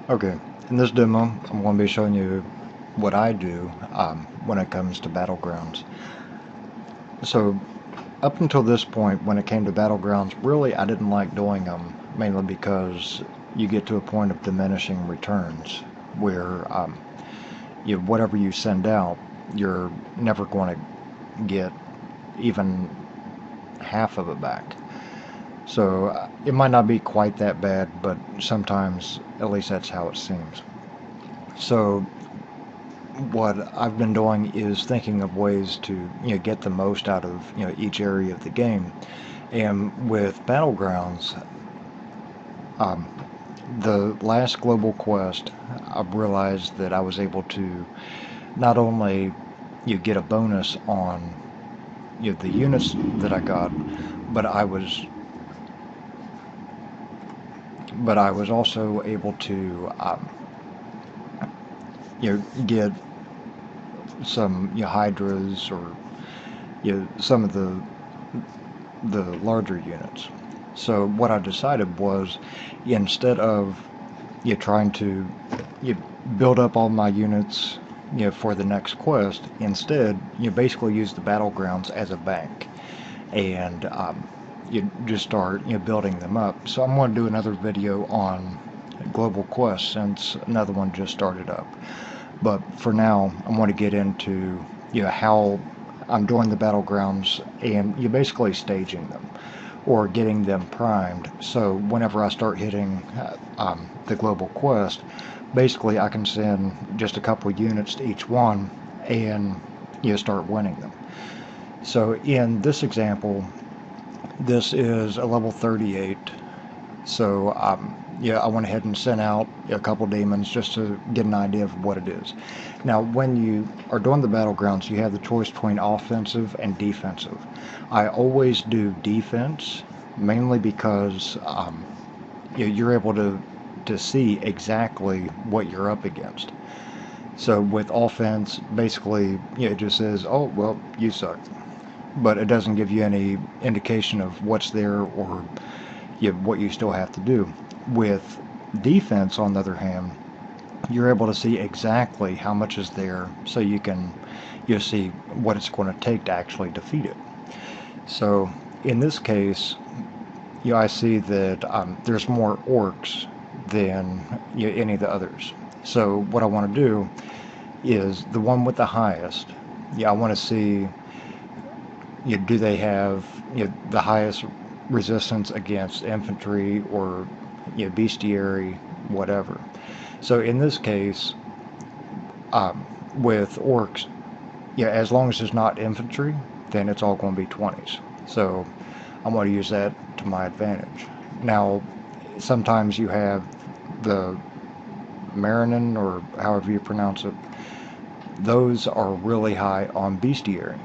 Okay, in this demo, I'm going to be showing you what I do when it comes to battlegrounds. So, up until this point, when it came to battlegrounds, really I didn't like doing them, mainly because you get to a point of diminishing returns, where whatever you send out, you're never going to get even half of it back. So it might not be quite that bad, but sometimes, at least that's how it seems. So what I've been doing is thinking of ways to get the most out of each area of the game. And with battlegrounds, um, the last global quest, I realized that I was able to not only get a bonus on the units that I got, but I was also able to get some hydras or some of the larger units. So what I decided was, instead of trying to build up all my units for the next quest, instead you basically use the battlegrounds as a bank, and you just start building them up. So I'm going to do another video on global quests since another one just started up. But for now, I want to get into how I'm doing the battlegrounds, and you're basically staging them or getting them primed. So whenever I start hitting the global quest, basically I can send just a couple of units to each one and start winning them. So in this example, this is a level 38. So I went ahead and sent out a couple demons just to get an idea of what it is. Now, when you are doing the battlegrounds, you have the choice between offensive and defensive. I always do defense, mainly because you're able to see exactly what you're up against. So with offense, basically, it just says, "Oh, well, you suck," but it doesn't give you any indication of what's there or what you still have to do. With defense, on the other hand, you're able to see exactly how much is there, so you can see what it's going to take to actually defeat it. So in this case, I see that there's more orcs than any of the others. So what I want to do is the one with the highest. I want to see, do they have the highest resistance against infantry or bestiary, whatever. So in this case, with orcs, as long as it's not infantry, then it's all going to be 20s. So I'm going to use that to my advantage. Now, sometimes you have the Marinen, or however you pronounce it, those are really high on bestiary.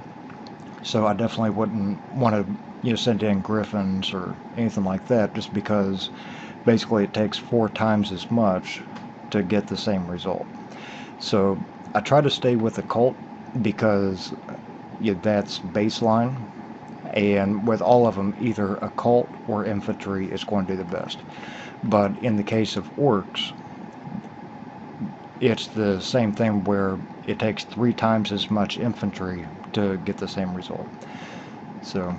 So I definitely wouldn't want to send in griffins or anything like that, just because basically it takes 4 times as much to get the same result. So I try to stay with the cult because that's baseline, and with all of them, either a cult or infantry is going to do the best. But in the case of orcs, it's the same thing, where it takes 3 times as much infantry to get the same result. So,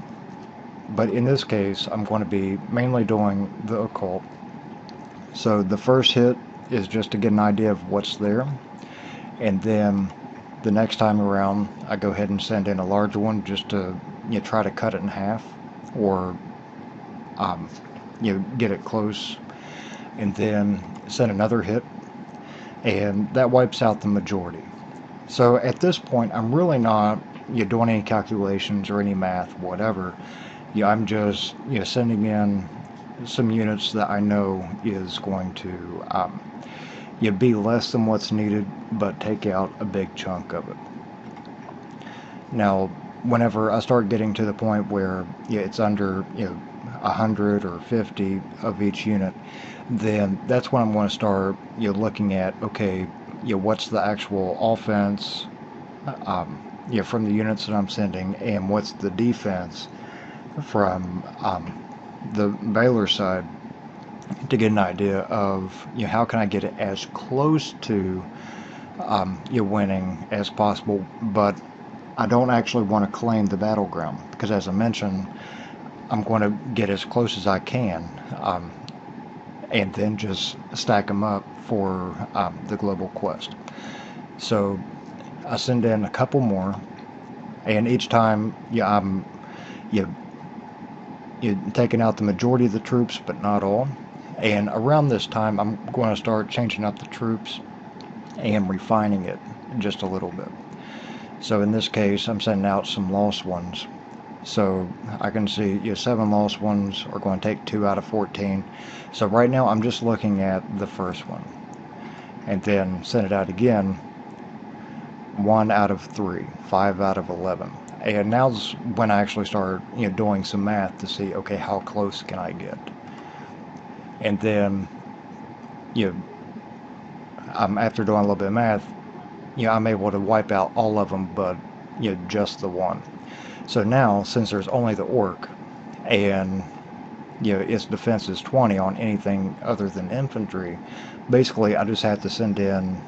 but in this case, I'm going to be mainly doing the occult. So the first hit is just to get an idea of what's there, and then the next time around, I go ahead and send in a larger one just to try to cut it in half, or get it close, and then send another hit, and that wipes out the majority. So at this point, I'm really not doing any calculations or any math, whatever. I'm just sending in some units that I know is going to be less than what's needed, but take out a big chunk of it. Now, whenever I start getting to the point where it's under 100 or 50 of each unit, then that's when I'm going to start looking at, okay, what's the actual offense from the units that I'm sending, and what's the defense from the Baylor side. to get an idea of how can I get it as close to winning as possible, but I don't actually want to claim the battleground because, as I mentioned, I'm going to get as close as I can, and then just stack them up for the global quest. So I send in a couple more, and each time, I'm you, you taking out the majority of the troops, but not all. And around this time, I'm going to start changing up the troops and refining it just a little bit. So in this case, I'm sending out some lost ones. So I can see 7 lost ones are going to take 2 out of 14. So right now I'm just looking at the first one. And then send it out again. 1 out of 3, 5 out of 11. And now's when I actually start doing some math to see, okay, how close can I get? And then after doing a little bit of math, I'm able to wipe out all of them but just the one. So now, since there's only the orc, and its defense is 20 on anything other than infantry, basically I just have to send in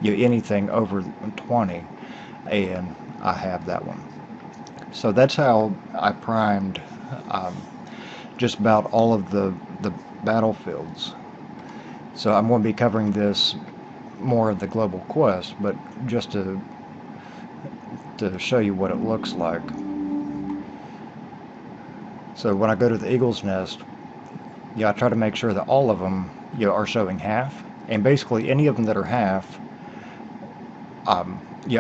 anything over 20, and I have that one. So that's how I primed just about all of the battlefields. So I'm going to be covering this more of the global quest, but just to show you what it looks like. So when I go to the Eagle's Nest, I try to make sure that all of them are showing half, and basically any of them that are half, I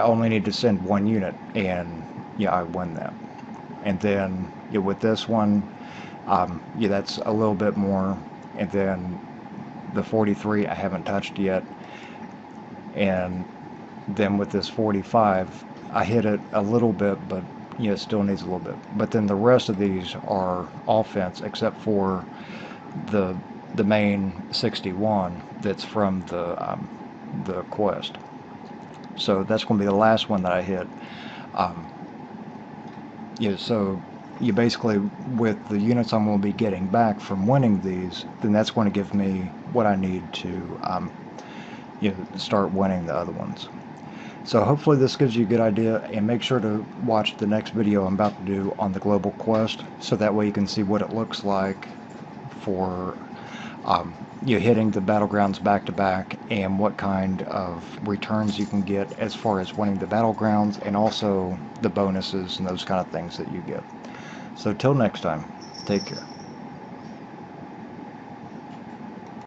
only need to send 1 unit, and I win that. And then with this one, that's a little bit more, and then the 43 I haven't touched yet, and then with this 45 I hit it a little bit, but it still needs a little bit. But then the rest of these are offense, except for the main 61 that's from the quest. So that's going to be the last one that I hit. So you basically, with the units I'm going to be getting back from winning these, then that's going to give me what I need to start winning the other ones. So hopefully this gives you a good idea, and make sure to watch the next video I'm about to do on the global quest, so that way you can see what it looks like for hitting the battlegrounds back to back, and what kind of returns you can get as far as winning the battlegrounds, and also the bonuses and those kind of things that you get. So till next time, take care.